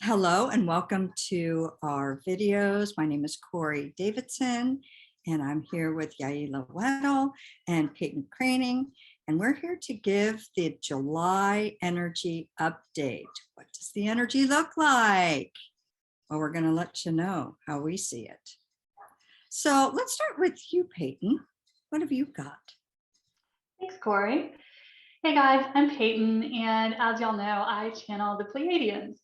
Hello and welcome to our videos. My name is Corey Davidson and I'm here with Yaila Weddle and Peyton Craning, and we're here to give the July energy update. What does the energy look like? Well, we're going to let you know how we see it. So let's start with you, Peyton. What have you got? Thanks, Corey. Hey guys, I'm Peyton, and as y'all know, I channel the Pleiadians.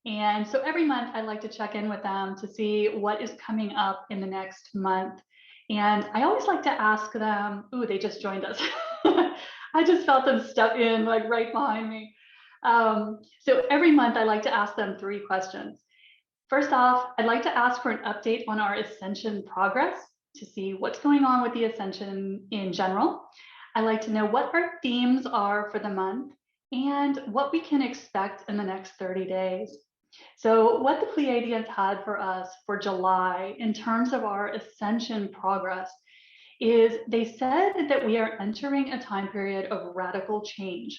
And so every month I like to check in with them to see what is coming up in the next month. And I always like to ask them, ooh, they just joined us. I just felt them step in like right behind me. So every month I like to ask them 3 questions. First off, I'd like to ask for an update on our ascension progress to see what's going on with the ascension in general. I'd like to know what our themes are for the month and what we can expect in the next 30 days. So what the Pleiadians had for us for July in terms of our ascension progress is they said that we are entering a time period of radical change.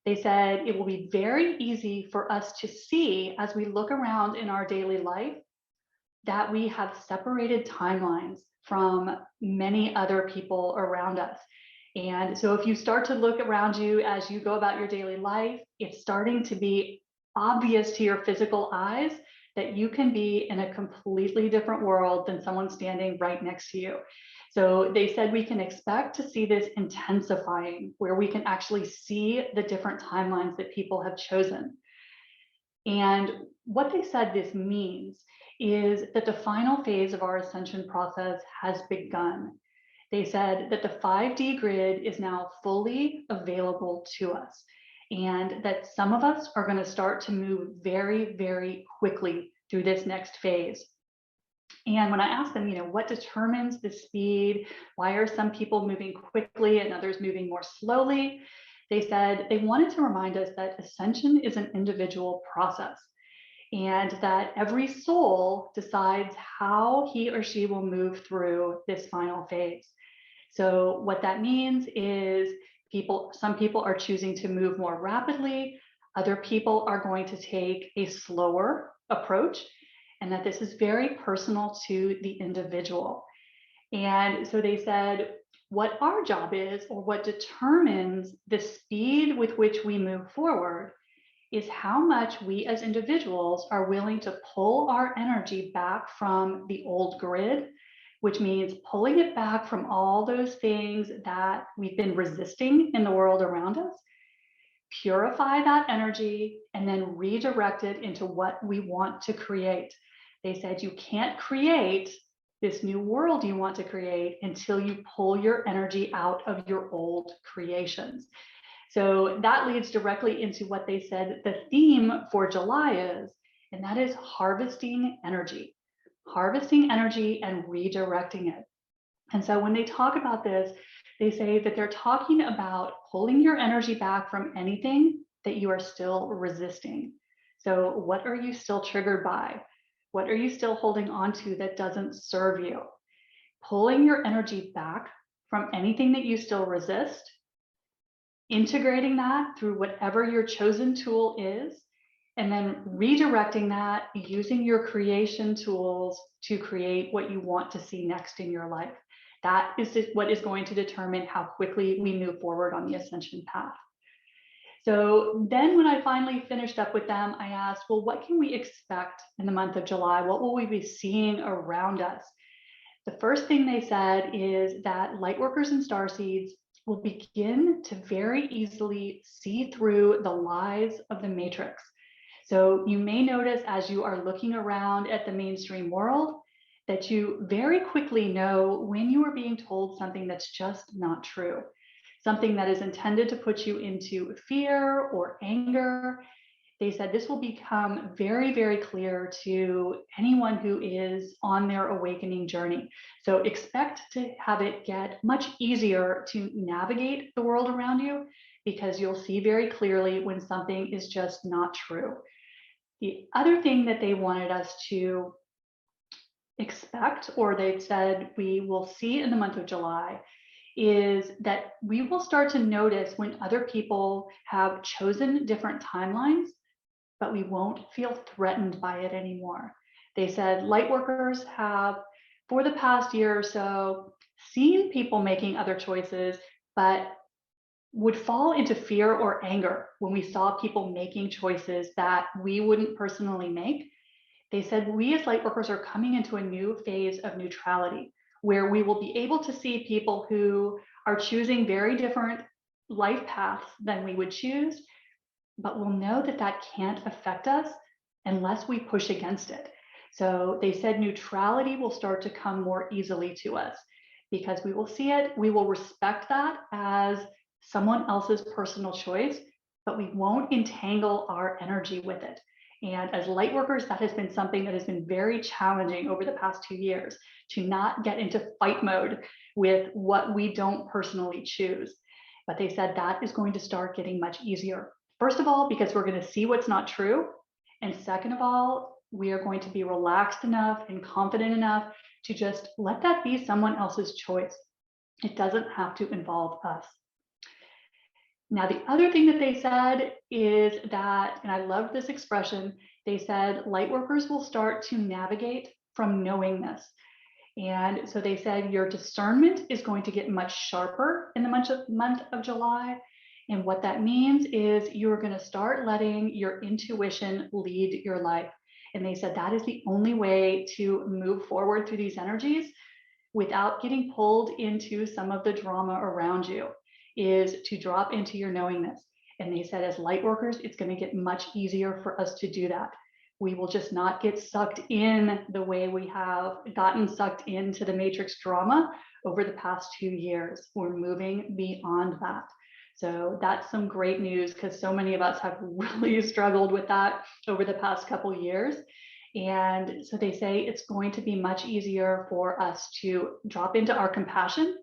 They said it will be very easy for us to see as we look around in our daily life that we have separated timelines from many other people around us. And so if you start to look around you as you go about your daily life, it's starting to be obvious to your physical eyes that you can be in a completely different world than someone standing right next to you. So they said we can expect to see this intensifying, where we can actually see the different timelines that people have chosen. And what they said this means is that the final phase of our ascension process has begun. They said that the 5D grid is now fully available to us, and that some of us are going to start to move very, very quickly through this next phase. And when I asked them, what determines the speed? Why are some people moving quickly and others moving more slowly? They said they wanted to remind us that ascension is an individual process, and that every soul decides how he or she will move through this final phase. So what that means is some people are choosing to move more rapidly, other people are going to take a slower approach, and that this is very personal to the individual. And so they said, what our job is, or what determines the speed with which we move forward, is how much we as individuals are willing to pull our energy back from the old grid, which means pulling it back from all those things that we've been resisting in the world around us, purify that energy, and then redirect it into what we want to create. They said you can't create this new world you want to create until you pull your energy out of your old creations. So that leads directly into what they said the theme for July is, and that is harvesting energy and redirecting it. And so when they talk about this, they say that they're talking about pulling your energy back from anything that you are still resisting. So what are you still triggered by? What are you still holding on to that doesn't serve you? Pulling your energy back from anything that you still resist, integrating that through whatever your chosen tool is, and then redirecting that using your creation tools to create what you want to see next in your life. That is what is going to determine how quickly we move forward on the ascension path. So then when I finally finished up with them, I asked, well, what can we expect in the month of July? What will we be seeing around us? The first thing they said is that lightworkers and starseeds will begin to very easily see through the lies of the matrix. So you may notice as you are looking around at the mainstream world that you very quickly know when you are being told something that's just not true, something that is intended to put you into fear or anger. They said this will become very, very clear to anyone who is on their awakening journey. So expect to have it get much easier to navigate the world around you, because you'll see very clearly when something is just not true. The other thing that they wanted us to expect, or they've said we will see in the month of July, is that we will start to notice when other people have chosen different timelines, but we won't feel threatened by it anymore. They said light workers have, for the past year or so, seen people making other choices, but would fall into fear or anger when we saw people making choices that we wouldn't personally make. They said we as light workers are coming into a new phase of neutrality where we will be able to see people who are choosing very different life paths than we would choose, but we'll know that that can't affect us unless we push against it. So they said neutrality will start to come more easily to us because we will see it, we will respect that as someone else's personal choice, but we won't entangle our energy with it. And as light workers, that has been something that has been very challenging over the past 2 years, to not get into fight mode with what we don't personally choose. But they said that is going to start getting much easier. First of all, because we're going to see what's not true. And second of all, we are going to be relaxed enough and confident enough to just let that be someone else's choice. It doesn't have to involve us. Now, the other thing that they said is that, and I love this expression, they said light workers will start to navigate from knowingness. And so they said your discernment is going to get much sharper in the month of July. And what that means is you're going to start letting your intuition lead your life. And they said that is the only way to move forward through these energies without getting pulled into some of the drama around you, is to drop into your knowingness. And they said as light workers, it's going to get much easier for us to do that. We will just not get sucked in the way we have gotten sucked into the matrix drama over the past 2 years. We're moving beyond that. So that's some great news, because so many of us have really struggled with that over the past couple of years. And so they say it's going to be much easier for us to drop into our compassion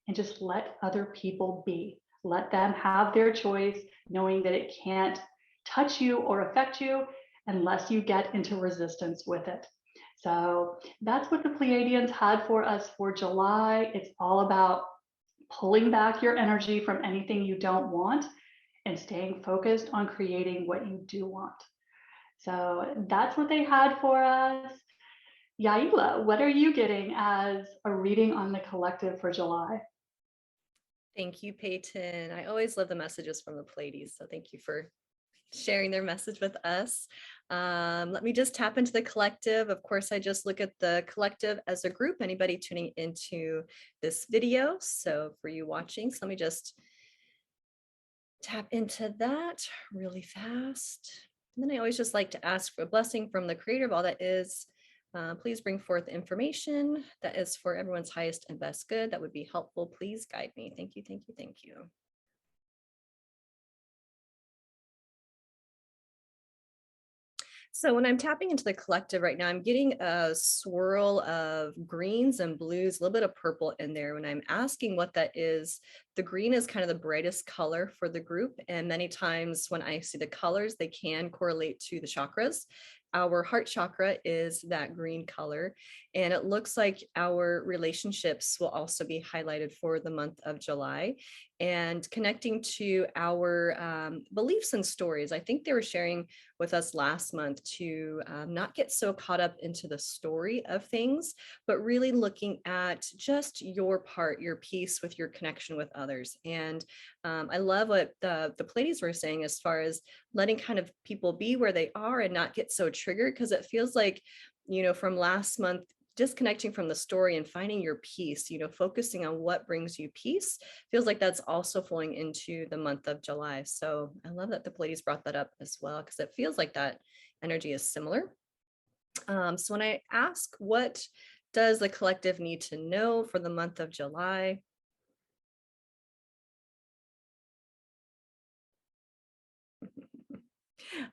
and just let other people be. Let them have their choice, knowing that it can't touch you or affect you unless you get into resistance with it. So that's what the Pleiadians had for us for July. It's all about pulling back your energy from anything you don't want and staying focused on creating what you do want. So that's what they had for us. Yaila, what are you getting as a reading on the collective for July? Thank you, Peyton. I always love the messages from the Pleiades, so thank you for sharing their message with us. Let me just tap into the collective. Of course, I just look at the collective as a group, anybody tuning into this video. So for you watching, so let me just tap into that really fast. And then I always just like to ask for a blessing from the creator of all that is. Please bring forth information that is for everyone's highest and best good. That would be helpful. Please guide me. Thank you, thank you, thank you. So when I'm tapping into the collective right now, I'm getting a swirl of greens and blues, a little bit of purple in there. When I'm asking what that is, the green is kind of the brightest color for the group. And many times when I see the colors, they can correlate to the chakras. Our heart chakra is that green color, and it looks like our relationships will also be highlighted for the month of July, and connecting to our beliefs and stories. I think they were sharing with us last month to not get so caught up into the story of things, but really looking at just your part, your piece with your connection with others. And I love what the Pleiades were saying as far as letting kind of people be where they are and not get so triggered, because it feels like, from last month, disconnecting from the story and finding your peace, focusing on what brings you peace, feels like that's also flowing into the month of July. So I love that the Pleiades brought that up as well, because it feels like that energy is similar. So when I ask, what does the collective need to know for the month of July?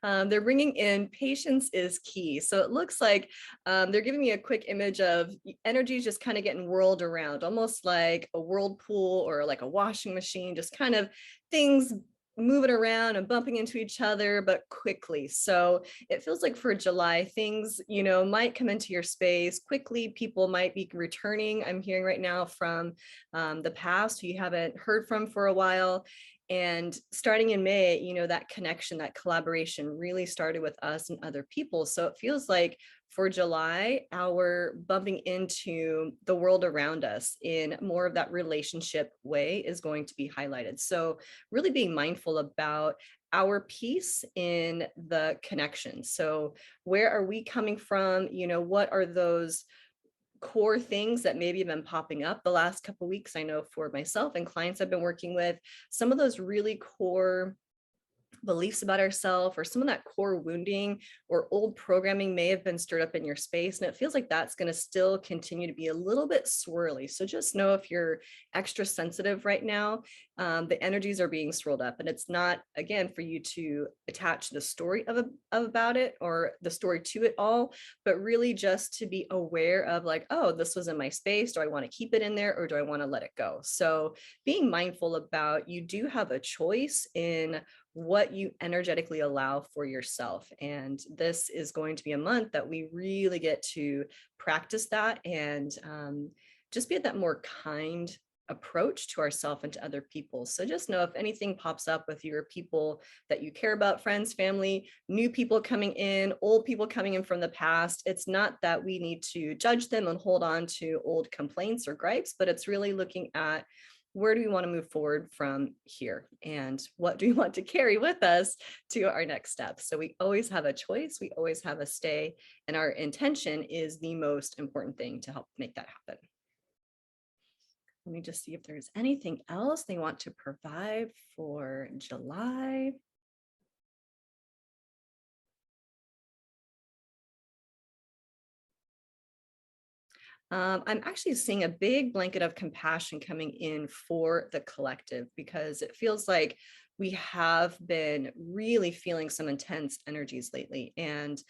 They're bringing in patience is key. So it looks like they're giving me a quick image of energies just kind of getting whirled around, almost like a whirlpool or like a washing machine, just kind of things moving around and bumping into each other, but quickly. So it feels like for July, things, might come into your space quickly. People might be returning. I'm hearing right now from the past who you haven't heard from for a while. And starting in May, that connection, that collaboration really started with us and other people. So it feels like for July, our bumping into the world around us in more of that relationship way is going to be highlighted. So really being mindful about our piece in the connection. So where are we coming from? What are those core things that maybe have been popping up the last couple of weeks? I know for myself and clients I've been working with, some of those really core beliefs about ourselves or some of that core wounding or old programming may have been stirred up in your space. And it feels like that's going to still continue to be a little bit swirly. So just know if you're extra sensitive right now, the energies are being swirled up. And it's not, again, for you to attach the story about it or the story to it all, but really just to be aware of like, oh, this was in my space. Do I want to keep it in there or do I want to let it go? So being mindful about, you do have a choice in what you energetically allow for yourself. And this is going to be a month that we really get to practice that and just be at that more kind approach to ourselves and to other people. So just know if anything pops up with your people that you care about, friends, family, new people coming in, old people coming in from the past, it's not that we need to judge them and hold on to old complaints or gripes, but it's really looking at where do we want to move forward from here? And what do we want to carry with us to our next step? So we always have a choice. We always have a stay. And our intention is the most important thing to help make that happen. Let me just see if there's anything else they want to provide for July. I'm actually seeing a big blanket of compassion coming in for the collective because it feels like we have been really feeling some intense energies lately and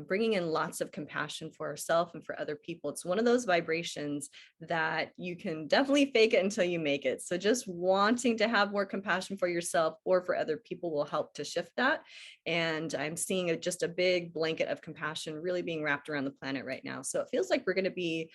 bringing in lots of compassion for ourselves and for other people. It's one of those vibrations that you can definitely fake it until you make it. So just wanting to have more compassion for yourself or for other people will help to shift that. And I'm seeing just a big blanket of compassion really being wrapped around the planet right now. So it feels like we're going to be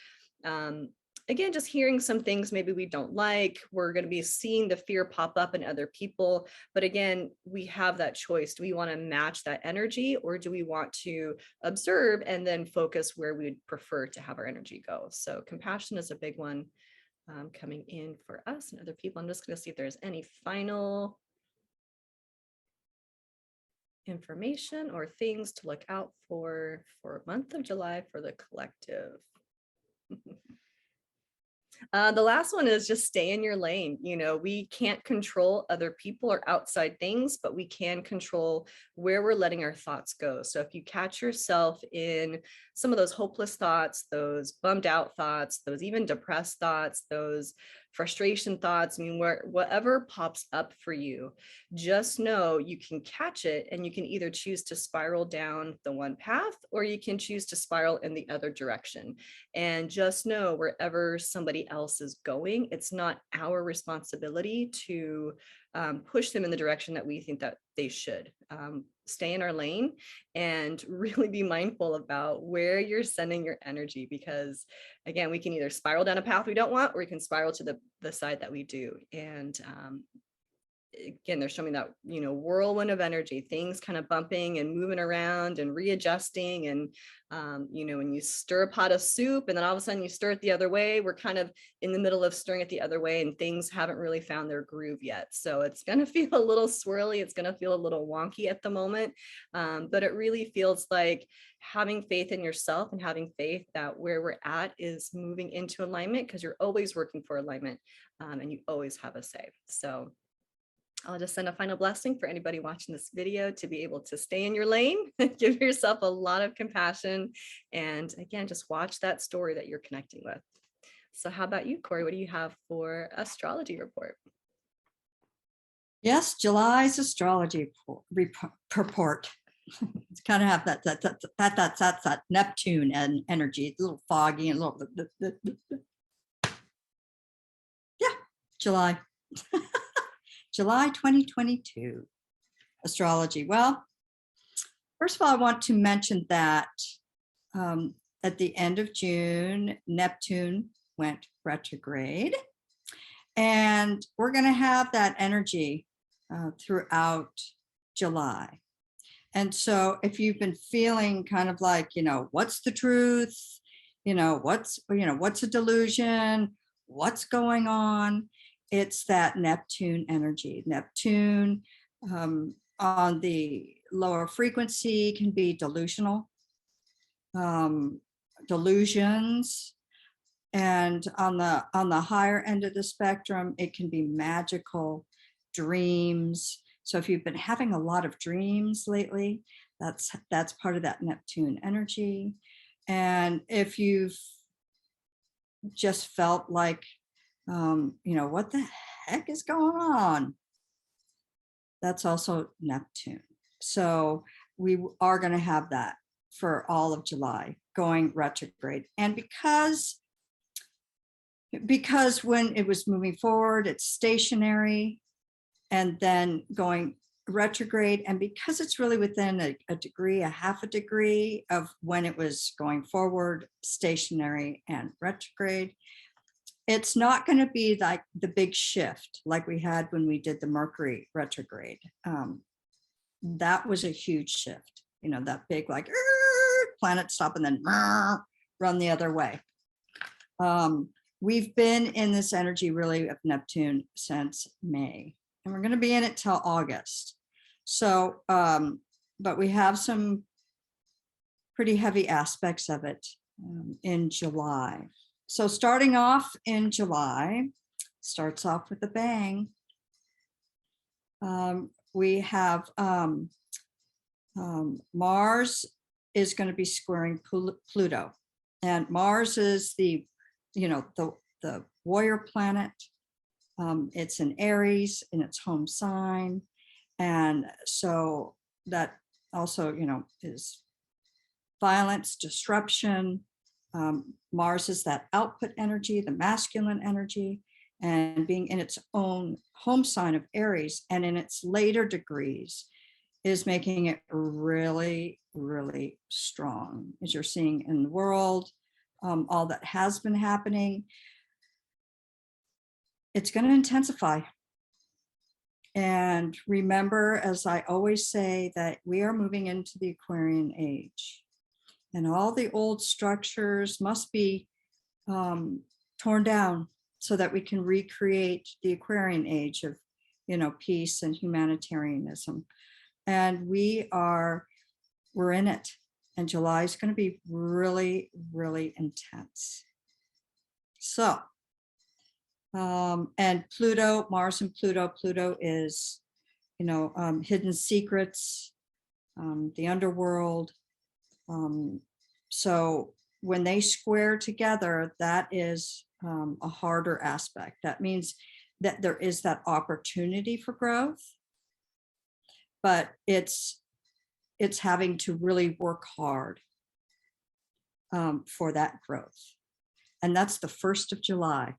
again, just hearing some things maybe we don't like. We're going to be seeing the fear pop up in other people. But again, we have that choice. Do we want to match that energy or do we want to observe and then focus where we'd prefer to have our energy go? So compassion is a big one coming in for us and other people. I'm just going to see if there's any final information or things to look out for month of July for the collective. The last one is just stay in your lane. We can't control other people or outside things, but we can control where we're letting our thoughts go. So if you catch yourself in some of those hopeless thoughts, those bummed out thoughts, those even depressed thoughts, those frustration thoughts, whatever pops up for you, just know you can catch it and you can either choose to spiral down the one path or you can choose to spiral in the other direction. And just know wherever somebody else is going, it's not our responsibility to push them in the direction that we think that they should. Stay in our lane and really be mindful about where you're sending your energy, because again, we can either spiral down a path we don't want, or we can spiral to the side that we do. And again, they're showing that, whirlwind of energy, things kind of bumping and moving around and readjusting. And, when you stir a pot of soup and then all of a sudden you stir it the other way, we're kind of in the middle of stirring it the other way and things haven't really found their groove yet. So it's going to feel a little swirly. It's going to feel a little wonky at the moment. But it really feels like having faith in yourself and having faith that where we're at is moving into alignment, because you're always working for alignment and you always have a say. So I'll just send a final blessing for anybody watching this video to be able to stay in your lane, give yourself a lot of compassion, and again, just watch that story that you're connecting with. So how about you, Corey? What do you have for astrology report? Yes, July's astrology report. It's kind of have that Neptune and energy. It's a little foggy and a little yeah, July. July 2022 astrology. Well, first of all, I want to mention that at the end of June, Neptune went retrograde. And we're going to have that energy throughout July. And so if you've been feeling kind of like, what's the truth? What's a delusion? What's going on? It's that Neptune energy. Neptune on the lower frequency can be delusional, delusions. And on the higher end of the spectrum, it can be magical, dreams. So if you've been having a lot of dreams lately, that's part of that Neptune energy. And if you've just felt like, what the heck is going on? That's also Neptune. So we are going to have that for all of July going retrograde. And because when it was moving forward, it's stationary and then going retrograde. And because it's really within a degree, a half a degree of when it was going forward, stationary and retrograde, it's not going to be like the big shift like we had when we did the Mercury retrograde. That was a huge shift, that big like planet stop and then run the other way. We've been in this energy really of Neptune since May, and we're going to be in it till August. So, but we have some pretty heavy aspects of it in July. So starting off in July, starts off with a bang. We have Mars is going to be squaring Pluto, and Mars is the warrior planet. It's in Aries in its home sign, and so that also is violence, disruption. Mars is that output energy, the masculine energy, and being in its own home sign of Aries and in its later degrees is making it really, really strong, as you're seeing in the world, all that has been happening. It's going to intensify. And remember, as I always say, that we are moving into the Aquarian age. And all the old structures must be torn down so that we can recreate the Aquarian age of, peace and humanitarianism. And we're in it. And July is going to be really, really intense. So, and Pluto, Mars and Pluto is, hidden secrets, the underworld. So when they square together, that is a harder aspect. That means that there is that opportunity for growth, but it's having to really work hard for that growth. And that's the 1st of July.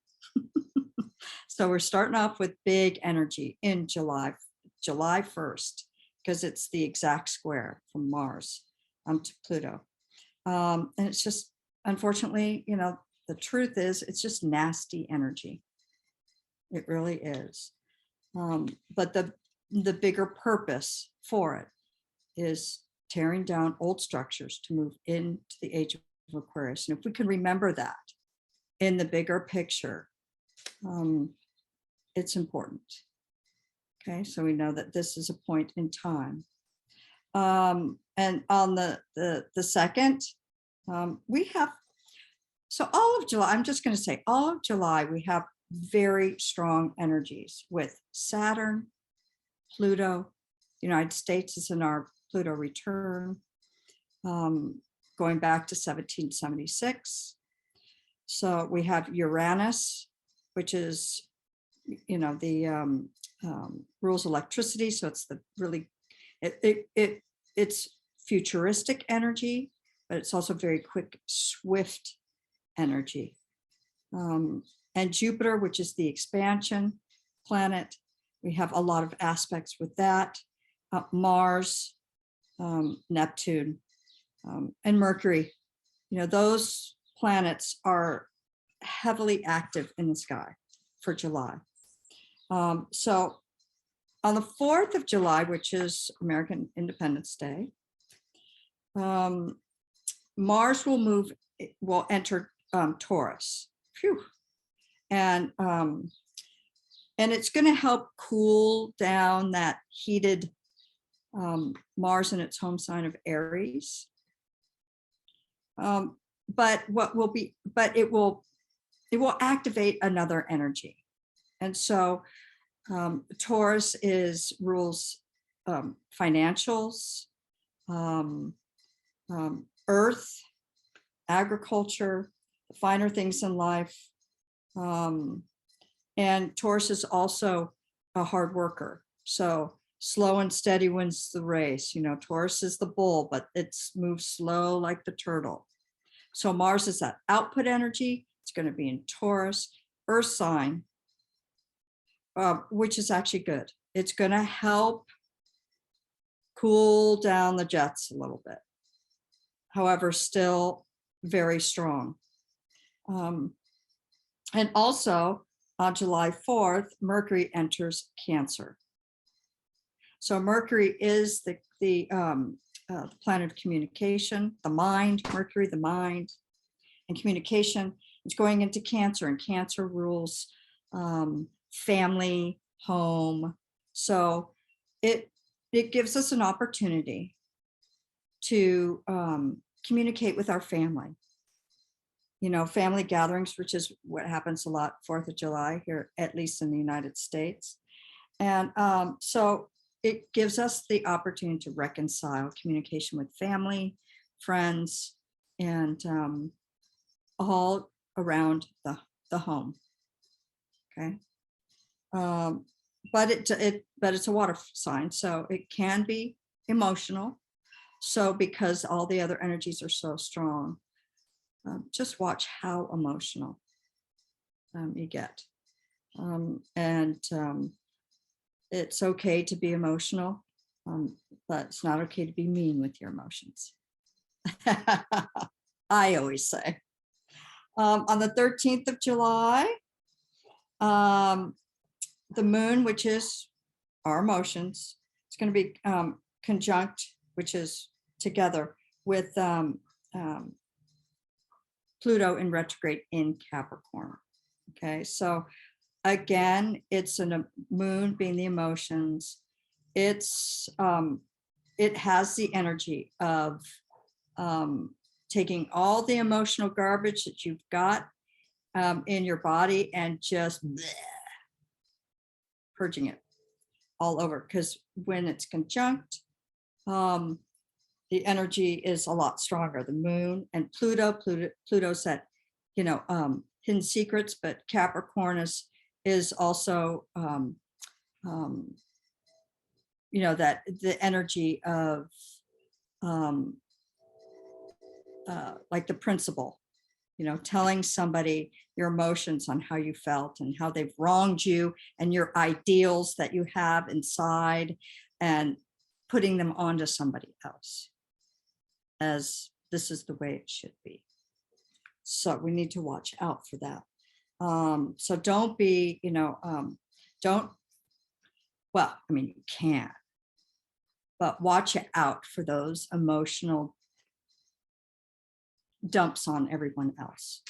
So we're starting off with big energy in July 1st, because it's the exact square from Mars to Pluto. And it's just, unfortunately, the truth is it's just nasty energy. It really is. But the bigger purpose for it is tearing down old structures to move into the age of Aquarius. And if we can remember that in the bigger picture, it's important. Okay, so we know that this is a point in time. And on the 2nd, we have, so all of July, I'm just going to say all of July, we have very strong energies with Saturn, Pluto. The United States is in our Pluto return, going back to 1776. So we have Uranus, which is, the rules electricity. So it's the really, it's futuristic energy, but it's also very quick, swift energy. And Jupiter, which is the expansion planet, we have a lot of aspects with that. Mars, Neptune, and Mercury. Those planets are heavily active in the sky for July. So On the 4th of July, which is American Independence Day, Mars will enter Taurus. Phew. And it's going to help cool down that heated Mars in its home sign of Aries. But it will activate another energy. And so Taurus rules financials, earth, agriculture, the finer things in life. And Taurus is also a hard worker. So slow and steady wins the race. Taurus is the bull, but it moves slow like the turtle. So Mars is that output energy. It's going to be in Taurus, earth sign, which is actually good. It's going to help cool down the jets a little bit. However, still very strong. And also on July 4th, Mercury enters Cancer. So Mercury is the planet of communication, the mind, Mercury, the mind, and communication. It's going into Cancer, and Cancer rules family, home. So it gives us an opportunity to communicate with our family. Family gatherings, which is what happens a lot 4th of July here, at least in the United States. And so it gives us the opportunity to reconcile communication with family, friends, and all around the home. Okay. But it's a water sign, so it can be emotional. So because all the other energies are so strong, just watch how emotional you get. It's okay to be emotional, but it's not okay to be mean with your emotions. I always say. On the 13th of July, the moon, which is our emotions, it's going to be conjunct, which is together with Pluto in retrograde in Capricorn. Okay, so again, it's a moon being the emotions. It has the energy of taking all the emotional garbage that you've got in your body and just purging it all over. Because when it's conjunct, the energy is a lot stronger. The moon and Pluto's that, hidden secrets, but Capricorn is also, that the energy of like the principle, telling somebody your emotions on how you felt and how they've wronged you and your ideals that you have inside, and putting them onto somebody else as this is the way it should be. So we need to watch out for that. So don't be, you can, but watch out for those emotional dumps on everyone else,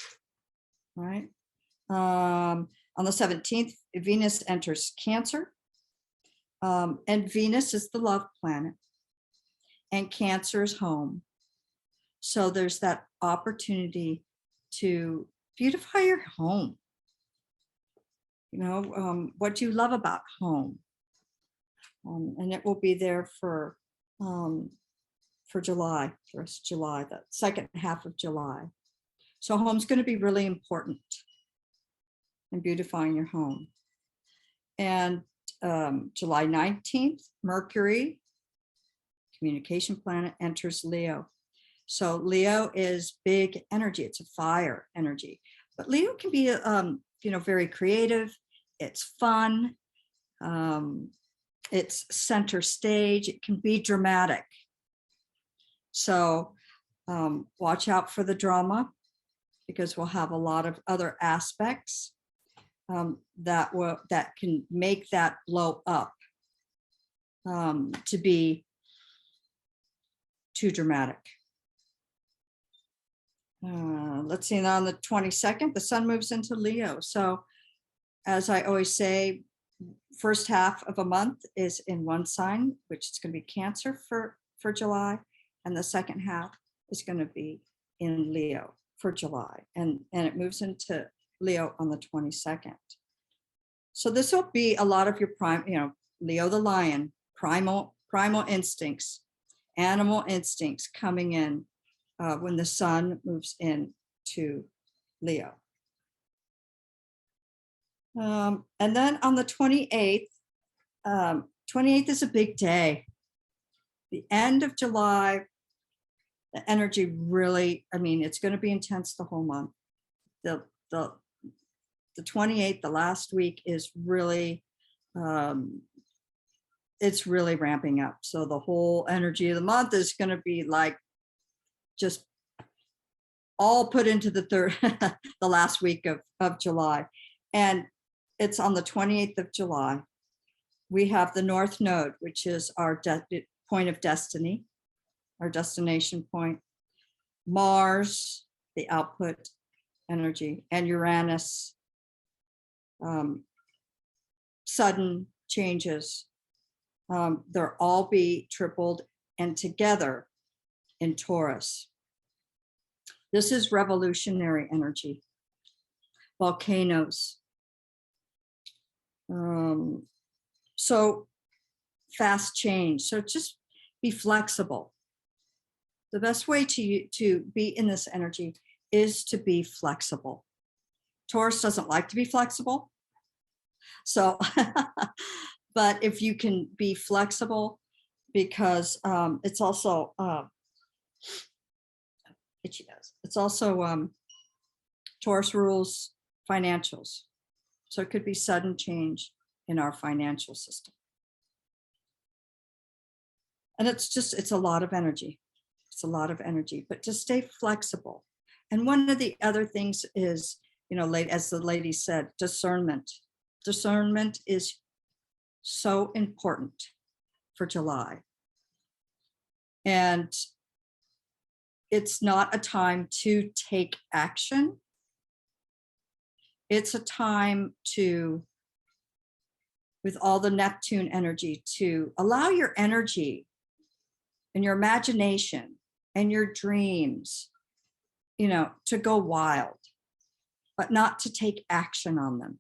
right? On the 17th, Venus enters Cancer, and Venus is the love planet, and Cancer is home. So there's that opportunity to beautify your home. What do you love about home? And it will be there for July, for us, July, the second half of July. So home's going to be really important in beautifying your home. And July 19th, Mercury, communication planet, enters Leo. So Leo is big energy. It's a fire energy, but Leo can be, very creative. It's fun. It's center stage. It can be dramatic. So watch out for the drama, because we'll have a lot of other aspects that can make that blow up to be too dramatic. Let's see, on the 22nd, the sun moves into Leo. So as I always say, first half of a month is in one sign, which is going to be Cancer for July. And the second half is going to be in Leo for July. And it moves into Leo on the 22nd. So this will be a lot of your Leo the lion, primal instincts, animal instincts coming in when the sun moves into Leo. And then on the 28th, 28th is a big day. The end of July, the energy really, it's going to be intense the whole month. The 28th, the last week, is really, it's really ramping up. So the whole energy of the month is going to be like just all put into the last week of July. And it's on the 28th of July. We have the North Node, which is our point of destiny, our destination point. Mars, the output energy, and Uranus, sudden changes. They'll all be tripled and together in Taurus. This is revolutionary energy. Volcanoes. So fast change. So just be flexible. The best way to be in this energy is to be flexible. Taurus doesn't like to be flexible. So, but if you can be flexible, because it's also, it's also Taurus rules financials. So it could be sudden change in our financial system. And it's a lot of energy. It's a lot of energy, but just stay flexible. And one of the other things is, as the lady said, discernment. Discernment is so important for July. And it's not a time to take action. It's a time to, with all the Neptune energy, to allow your energy and your imagination and your dreams, to go wild, but not to take action on them.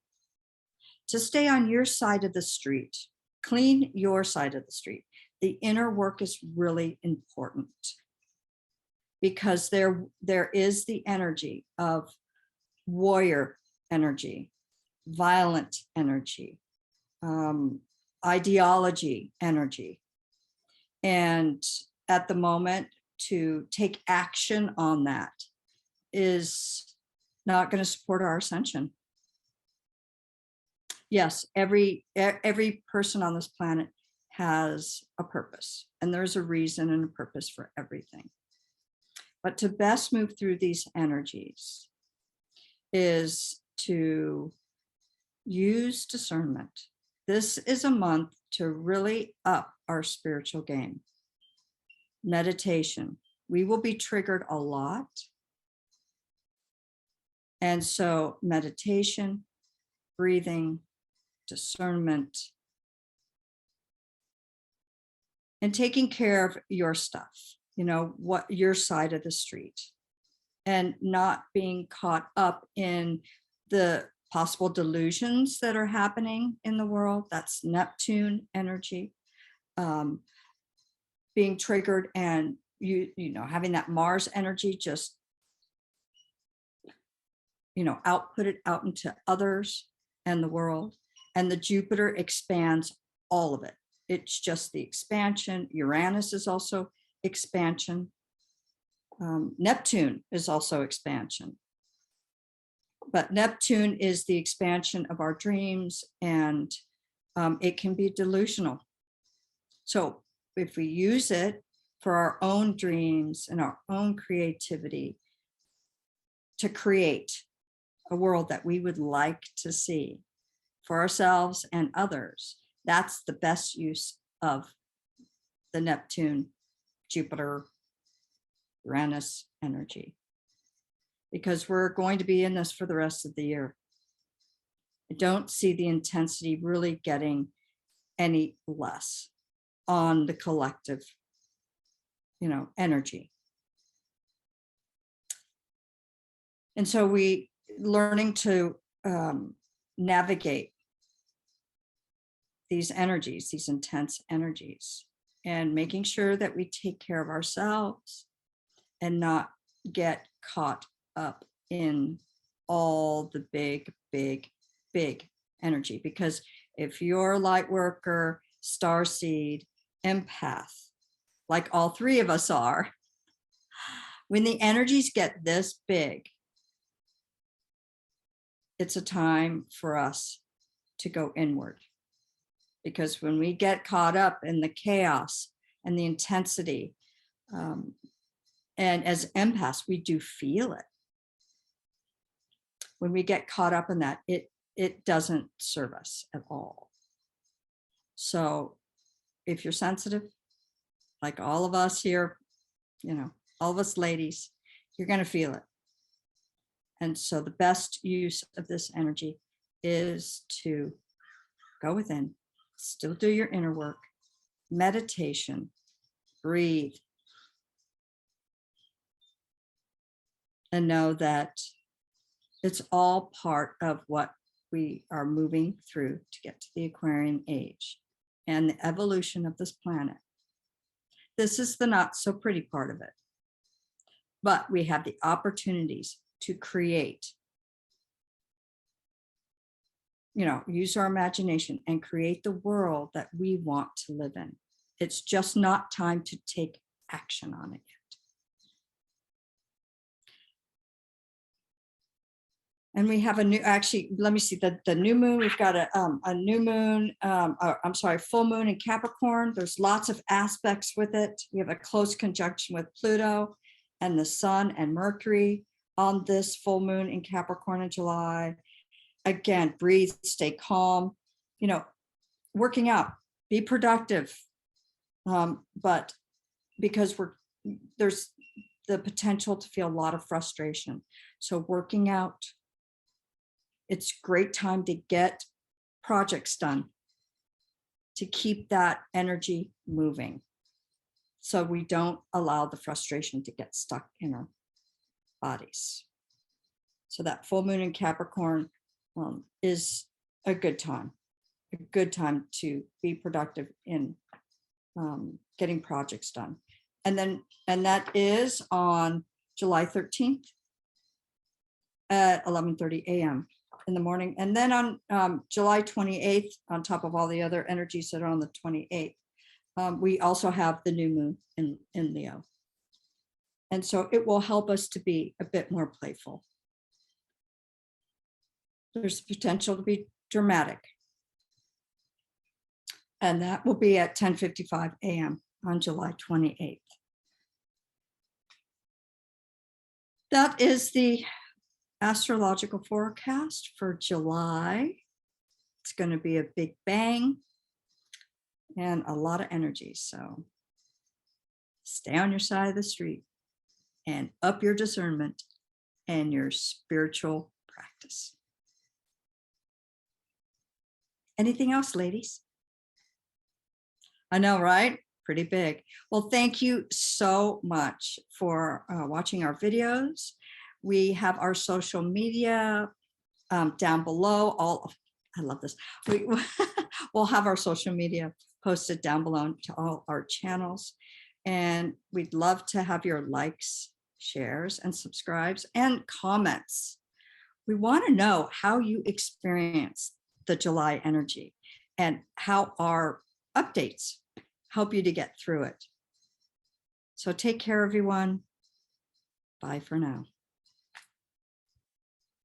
To stay on your side of the street, clean your side of the street. The inner work is really important because there is the energy of warrior energy, violent energy, ideology energy. And at the moment, to take action on that is not going to support our ascension. Yes, every person on this planet has a purpose, and there's a reason and a purpose for everything. But to best move through these energies is to use discernment. This is a month to really up our spiritual game. Meditation. We will be triggered a lot. And so meditation, breathing, discernment, and taking care of your stuff, what your side of the street, and not being caught up in the possible delusions that are happening in the world. That's Neptune energy, being triggered, and having that Mars energy just output it out into others and the world. And the Jupiter expands all of it. It's just the expansion. Uranus is also expansion. Neptune is also expansion. But Neptune is the expansion of our dreams, and it can be delusional. So if we use it for our own dreams and our own creativity to create a world that we would like to see for ourselves and others, that's the best use of the Neptune, Jupiter, Uranus energy, because we're going to be in this for the rest of the year. I don't see the intensity really getting any less on the collective, energy. And so we learning to navigate these energies, these intense energies, and making sure that we take care of ourselves and not get caught up in all the big energy. Because if you're a light worker, starseed, empath, like all three of us are, when the energies get this big, it's a time for us to go inward. Because when we get caught up in the chaos and the intensity, and as empaths, we do feel it. When we get caught up in that, it doesn't serve us at all. So if you're sensitive, like all of us here, all of us ladies, you're going to feel it. And so the best use of this energy is to go within, still do your inner work, meditation, breathe, and know that it's all part of what we are moving through to get to the Aquarian age and the evolution of this planet. This is the not so pretty part of it, but we have the opportunities to create, use our imagination and create the world that we want to live in. It's just not time to take action on it yet. And we have let me see, the new moon, we've got a new moon, full moon in Capricorn. There's lots of aspects with it. We have a close conjunction with Pluto and the Sun and Mercury on this full moon in Capricorn in July. Again, breathe, stay calm, working out, be productive. But because there's the potential to feel a lot of frustration. So working out, it's a great time to get projects done, to keep that energy moving, so we don't allow the frustration to get stuck in our bodies. So that full moon in Capricorn is a good time to be productive in getting projects done. And that is on July 13th at 11:30 a.m. in the morning. And then on July 28th, on top of all the other energies that are on the 28th, we also have the new moon in Leo. And so it will help us to be a bit more playful. There's potential to be dramatic. And that will be at 10:55 a.m. on July 28th. That is the astrological forecast for July. It's going to be a big bang and a lot of energy. So stay on your side of the street and up your discernment and your spiritual practice. Anything else, ladies? I know, right? Pretty big. Well, thank you so much for watching our videos. We have our social media down below. I love this. We'll have our social media posted down below to all our channels. And we'd love to have your likes, shares, and subscribes and comments. We want to know how you experience the July energy and how our updates help you to get through it. So take care, everyone. Bye for now.